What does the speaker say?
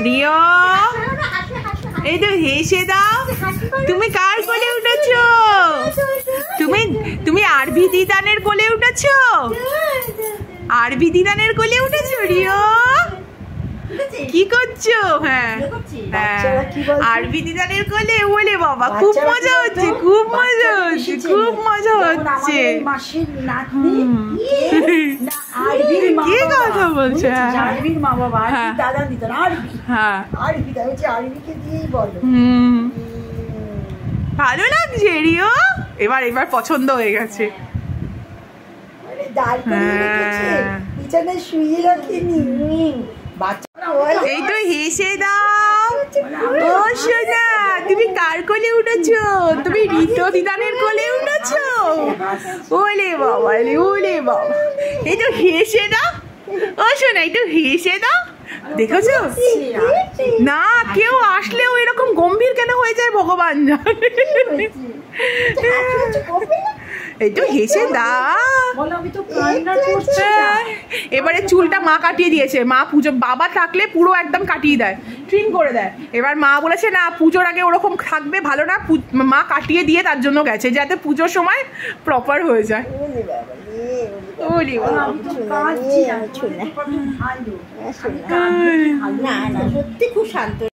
Rio এই তো হেসে দাও। তুমি কার কোলে উঠেছো? তুমি আরভি দিদানের কোলে উঠেছো? আরভি দিদানের কোলে উঠেছো রিও? কি করছো? হ্যাঁ আরভি দিদানের কোলে। ওলে বাবা খুব মজা হচ্ছে, খুব মজা হচ্ছে, খুব মজা হচ্ছে। কি কথা বলছে? ভালো লাগছে রিও? এবার পছন্দ হয়ে গেছে। এই তো হেসে দাও। ও সোনা তুমি কার কোলে উঠেছো? তুমি রিতো দিদানের কোলে উঠেছো? ওলে বাবা, ওলে বাবা। এই তো হেসে দাও। ও সোনা এই তো হেসে দাও। দেখেছো না, কেউ আসলেও এরকম গম্ভীর কেন হয়ে যায় ভগবান জানে। এই তো হেসে দাও। এবারে চুলটা মা কাটিয়ে দিয়েছে। মা পুজো বাবা থাকলে পুরো একদম কাটিয়ে দেয়, ট্রিম করে দেয়। এবার মা বলেছে না পুজোর আগে ওরকম থাকবে ভালো না, মা কাটিয়ে দিয়ে তার জন্য গেছে যাতে পুজোর সময় প্রপার হয়ে যায়। সত্যি খুব শান্ত।